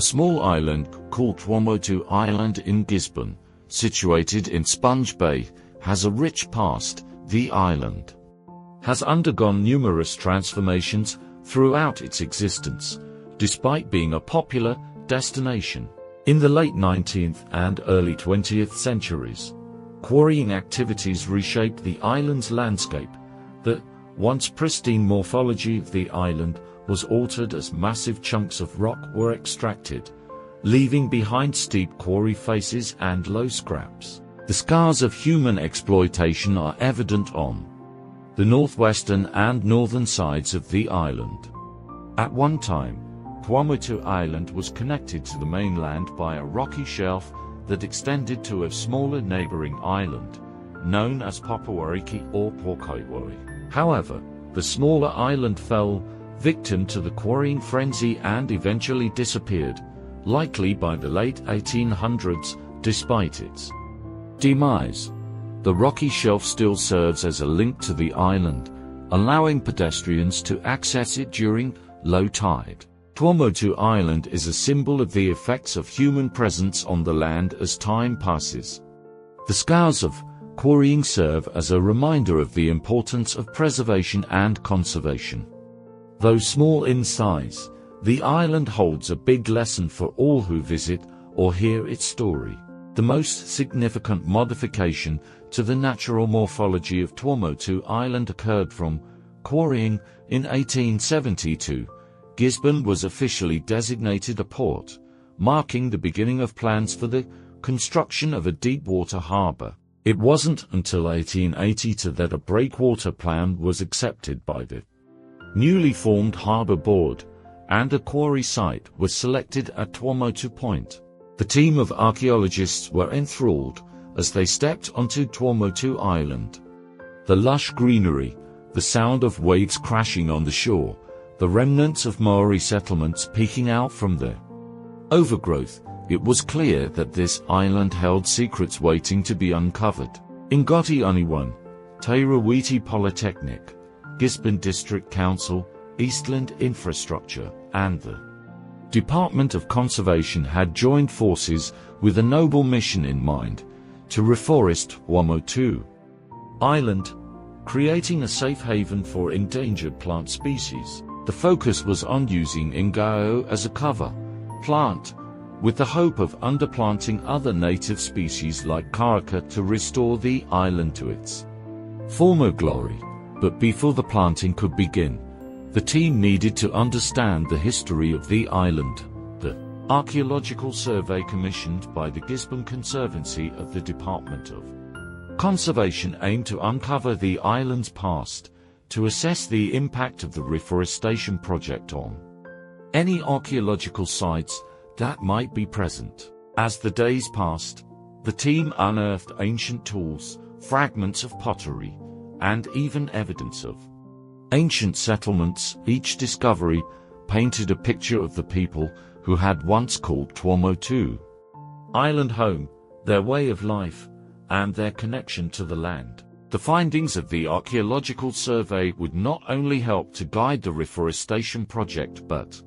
A small island called Tuamotu Island in Gisborne, situated in Sponge Bay, has a rich past. The island has undergone numerous transformations throughout its existence, despite being a popular destination. In the late 19th and early 20th centuries, quarrying activities reshaped the island's landscape. The once pristine morphology of the island was altered as massive chunks of rock were extracted, leaving behind steep quarry faces and low scraps. The scars of human exploitation are evident on the northwestern and northern sides of the island. At one time, Tuamotu Island was connected to the mainland by a rocky shelf that extended to a smaller neighboring island, known as Papawariki or Porkaiwari. However, the smaller island fell victim to the quarrying frenzy and eventually disappeared, likely by the late 1800s. Despite its demise, the rocky shelf still serves as a link to the island, allowing pedestrians to access it during low tide. Tuamotu Island is a symbol of the effects of human presence on the land as time passes. The scars of quarrying serve as a reminder of the importance of preservation and conservation. Though small in size, the island holds a big lesson for all who visit or hear its story. The most significant modification to the natural morphology of Tuamotu Island occurred from quarrying. In 1872, Gisborne was officially designated a port, marking the beginning of plans for the construction of a deep-water harbour. It wasn't until 1882 that a breakwater plan was accepted by the newly formed Harbour Board, and a quarry site was selected at Tuamotu Point. The team of archaeologists were enthralled as they stepped onto Tuamotu Island. The lush greenery, the sound of waves crashing on the shore, the remnants of Maori settlements peeking out from the overgrowth, it was clear that this island held secrets waiting to be uncovered. Ngoti Oniwan, Teirawiti Polytechnic, Gisborne District Council, Eastland Infrastructure, and the Department of Conservation had joined forces with a noble mission in mind: to reforest Tuamotu Island, creating a safe haven for endangered plant species. The focus was on using ngao as a cover plant, with the hope of underplanting other native species like karaka to restore the island to its former glory. But before the planting could begin, the team needed to understand the history of the island. The archaeological survey commissioned by the Gisborne Conservancy of the Department of Conservation aimed to uncover the island's past, to assess the impact of the reforestation project on any archaeological sites that might be present. As the days passed, the team unearthed ancient tools, fragments of pottery, and even evidence of ancient settlements. Each discovery painted a picture of the people who had once called Tuamotu Island home, their way of life, and their connection to the land. The findings of the archaeological survey would not only help to guide the reforestation project but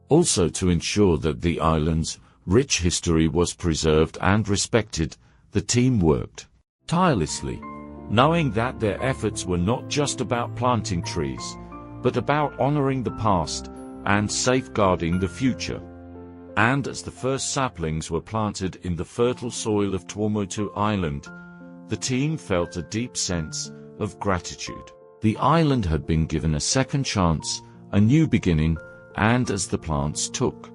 also to ensure that the island's rich history was preserved and respected. The team worked tirelessly, knowing that their efforts were not just about planting trees, but about honoring the past and safeguarding the future. And as the first saplings were planted in the fertile soil of Tuamotu Island, the team felt a deep sense of gratitude. The island had been given a second chance, a new beginning, and as the plants took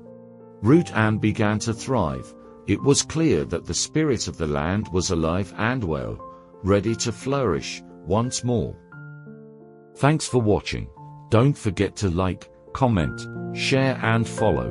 root and began to thrive, it was clear that the spirit of the land was alive and well, ready to flourish once more. Thanks for watching. Don't forget to like, comment, share and follow.